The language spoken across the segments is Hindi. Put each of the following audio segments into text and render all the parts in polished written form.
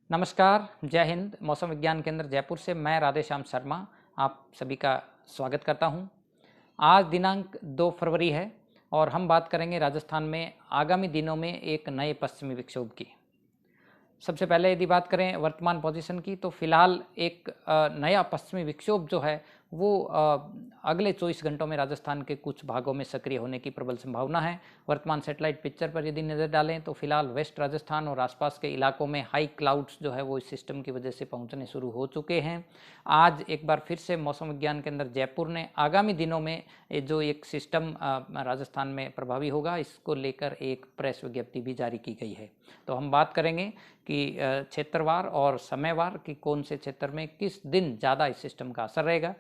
नमस्कार, जय हिंद। मौसम विज्ञान केंद्र जयपुर से मैं राधेश्याम शर्मा आप सभी का स्वागत करता हूं। आज दिनांक 2 फरवरी है और हम बात करेंगे राजस्थान में आगामी दिनों में एक नए पश्चिमी विक्षोभ की। सबसे पहले यदि बात करें वर्तमान पोजीशन की, तो फिलहाल एक नया पश्चिमी विक्षोभ जो है वो अगले 24 घंटों में राजस्थान के कुछ भागों में सक्रिय होने की प्रबल संभावना है। वर्तमान सैटेलाइट पिक्चर पर यदि नज़र डालें तो फिलहाल वेस्ट राजस्थान और आसपास के इलाकों में हाई क्लाउड्स जो है वो इस सिस्टम की वजह से पहुंचने शुरू हो चुके हैं। आज एक बार फिर से मौसम विज्ञान केंद्र जयपुर ने आगामी दिनों में जो एक सिस्टम राजस्थान में प्रभावी होगा, इसको लेकर एक प्रेस विज्ञप्ति भी जारी की गई है। तो हम बात करेंगे कि क्षेत्रवार और समयवार कि कौन से क्षेत्र में किस दिन ज़्यादा इस सिस्टम का असर रहेगा।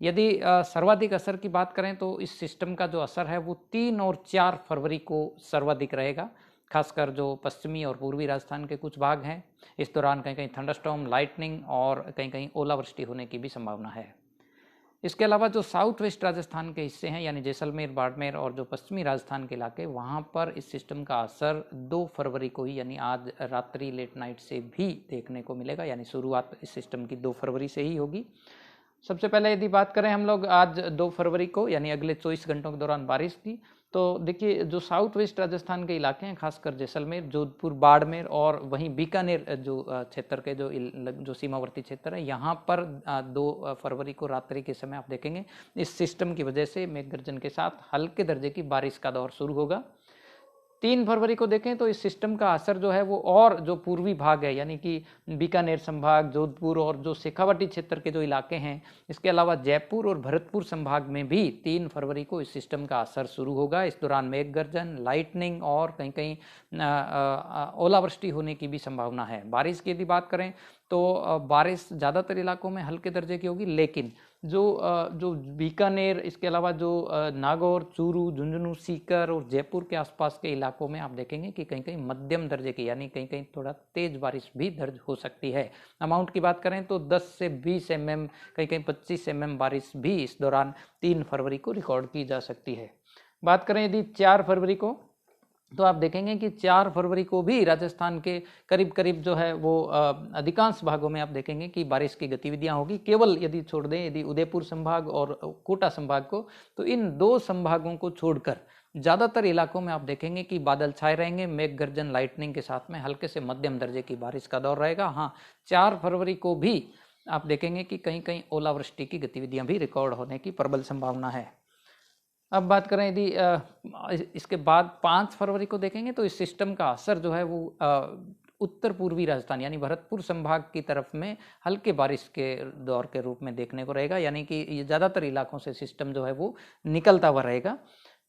यदि सर्वाधिक असर की बात करें तो इस सिस्टम का जो असर है वो 3 और 4 फरवरी को सर्वाधिक रहेगा, खासकर जो पश्चिमी और पूर्वी राजस्थान के कुछ भाग हैं। इस दौरान कहीं कहीं थंडरस्टॉर्म, लाइटनिंग और कहीं कहीं ओलावृष्टि होने की भी संभावना है। इसके अलावा जो साउथ वेस्ट राजस्थान के हिस्से हैं यानी जैसलमेर, बाड़मेर और जो पश्चिमी राजस्थान के इलाके, वहाँ पर इस सिस्टम का असर 2 फरवरी को ही यानी आज रात्रि लेट नाइट से भी देखने को मिलेगा, यानी शुरुआत इस सिस्टम की 2 फरवरी से ही होगी। सबसे पहले यदि बात करें हम लोग आज 2 फरवरी को यानी अगले 24 घंटों के दौरान बारिश की, तो देखिए जो साउथ वेस्ट राजस्थान के इलाके हैं, खासकर जैसलमेर, जोधपुर, बाड़मेर और वहीं बीकानेर जो क्षेत्र के जो सीमावर्ती क्षेत्र है, यहाँ पर 2 फरवरी को रात्रि के समय आप देखेंगे इस सिस्टम की वजह से मेघ गर्जन के साथ हल्के दर्जे की बारिश का दौर शुरू होगा। 3 फरवरी को देखें तो इस सिस्टम का असर जो है वो और जो पूर्वी भाग है यानी कि बीकानेर संभाग, जोधपुर और जो शेखावाटी क्षेत्र के जो इलाके हैं, इसके अलावा जयपुर और भरतपुर संभाग में भी 3 फरवरी को इस सिस्टम का असर शुरू होगा। इस दौरान मेघ गर्जन, लाइटनिंग और कहीं कहीं ओलावृष्टि होने की भी संभावना है। बारिश की यदि बात करें तो बारिश ज़्यादातर इलाकों में हल्के दर्जे की होगी, लेकिन जो बीकानेर, इसके अलावा जो नागौर, चूरू, झुंझुनू, सीकर और जयपुर के आसपास के इलाकों में आप देखेंगे कि कहीं कहीं मध्यम दर्जे की यानी कहीं कहीं थोड़ा तेज बारिश भी दर्ज हो सकती है। अमाउंट की बात करें तो 10 से 20 mm, कहीं कहीं 25 mm बारिश भी इस दौरान 3 फरवरी को रिकॉर्ड की जा सकती है। बात करें यदि 4 फरवरी को, तो आप देखेंगे कि 4 फरवरी को भी राजस्थान के करीब करीब जो है वो अधिकांश भागों में आप देखेंगे कि बारिश की गतिविधियां होगी। केवल यदि छोड़ दें यदि उदयपुर संभाग और कोटा संभाग को, तो इन 2 संभागों को छोड़कर ज़्यादातर इलाकों में आप देखेंगे कि बादल छाए रहेंगे, मेघ गर्जन, लाइटनिंग के साथ में हल्के से मध्यम दर्जे की बारिश का दौर रहेगा। हाँ, 4 फरवरी को भी आप देखेंगे कि कहीं कहीं ओलावृष्टि की गतिविधियाँ भी रिकॉर्ड होने की प्रबल संभावना है। अब बात करें यदि इसके बाद 5 फरवरी को देखेंगे तो इस सिस्टम का असर जो है वो उत्तर पूर्वी राजस्थान यानी भरतपुर संभाग की तरफ में हल्के बारिश के दौर के रूप में देखने को रहेगा, यानी कि ये ज़्यादातर इलाकों से सिस्टम जो है वो निकलता हुआ रहेगा।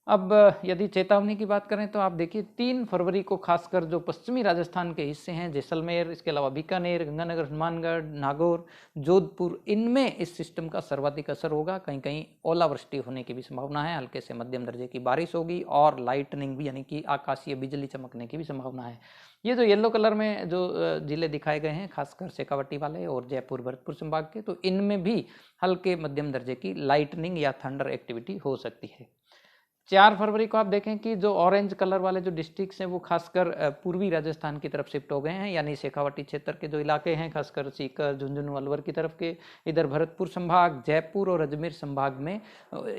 अब यदि चेतावनी की बात करें तो आप देखिए 3 फरवरी को खासकर जो पश्चिमी राजस्थान के हिस्से हैं, जैसलमेर, इसके अलावा बीकानेर, गंगानगर, हनुमानगढ़, नागौर, जोधपुर, इनमें इस सिस्टम का सर्वाधिक असर होगा। कहीं कहीं ओलावृष्टि होने की भी संभावना है, हल्के से मध्यम दर्जे की बारिश होगी और लाइटनिंग भी यानी कि आकाशीय बिजली चमकने की भी संभावना है। ये जो येलो कलर में जो जिले दिखाए गए हैं, खासकर शेखावाटी वाले और जयपुर भरतपुर संभाग के, तो इनमें भी हल्के मध्यम दर्जे की लाइटनिंग या थंडर एक्टिविटी हो सकती है। 4 फरवरी को आप देखें कि जो ऑरेंज कलर वाले जो डिस्ट्रिक्ट्स हैं वो खासकर पूर्वी राजस्थान की तरफ शिफ्ट हो गए हैं, यानी शेखावाटी क्षेत्र के जो इलाके हैं, खासकर सीकर, झुंझुनू, अलवर की तरफ के, इधर भरतपुर संभाग, जयपुर और अजमेर संभाग में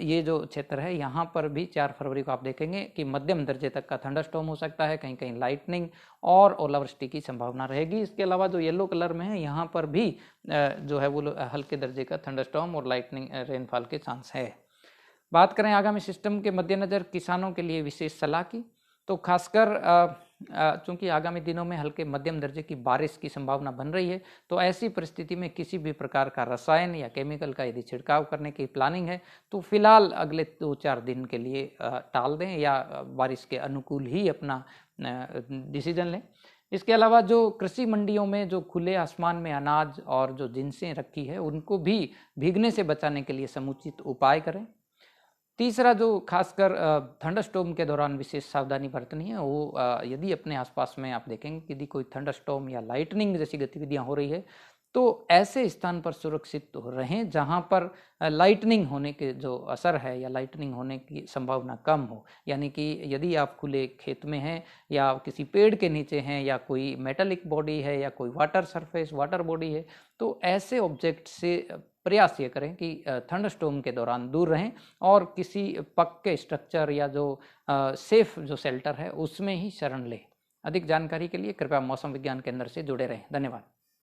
ये जो क्षेत्र है, यहाँ पर भी 4 फरवरी को आप देखेंगे कि मध्यम दर्जे तक का थंडरस्टॉर्म हो सकता है, कहीं कहीं लाइटनिंग और ओलावृष्टि की संभावना रहेगी। इसके अलावा जो येलो कलर में है, यहाँ पर भी जो है वो हल्के दर्जे का थंडरस्टॉर्म और लाइटनिंग रेनफॉल के चांस है। बात करें आगामी सिस्टम के मद्देनज़र किसानों के लिए विशेष सलाह की, तो खासकर चूंकि आगामी दिनों में हल्के मध्यम दर्जे की बारिश की संभावना बन रही है, तो ऐसी परिस्थिति में किसी भी प्रकार का रसायन या केमिकल का यदि छिड़काव करने की प्लानिंग है तो फिलहाल अगले 2-4 दिन के लिए टाल दें या बारिश के अनुकूल ही अपना डिसीजन लें। इसके अलावा जो कृषि मंडियों में जो खुले आसमान में अनाज और जो जिनसें रखी है, उनको भी भीगने से बचाने के लिए समुचित उपाय करें। तीसरा जो खासकर थंडरस्टॉर्म के दौरान विशेष सावधानी बरतनी है वो यदि अपने आसपास में आप देखेंगे कि यदि कोई थंडरस्टॉर्म या लाइटनिंग जैसी गतिविधियां हो रही है, तो ऐसे स्थान पर सुरक्षित रहें जहां पर लाइटनिंग होने के जो असर है या लाइटनिंग होने की संभावना कम हो। यानी कि यदि आप खुले खेत में हैं या किसी पेड़ के नीचे हैं या कोई मेटालिक बॉडी है या कोई वाटर सरफेस वाटर बॉडी है, तो ऐसे ऑब्जेक्ट से प्रयास ये करें कि थंडरस्टॉर्म के दौरान दूर रहें और किसी पक्के स्ट्रक्चर या जो सेफ जो शेल्टर है उसमें ही शरण लें। अधिक जानकारी के लिए कृपया मौसम विज्ञान केंद्र से जुड़े रहें। धन्यवाद।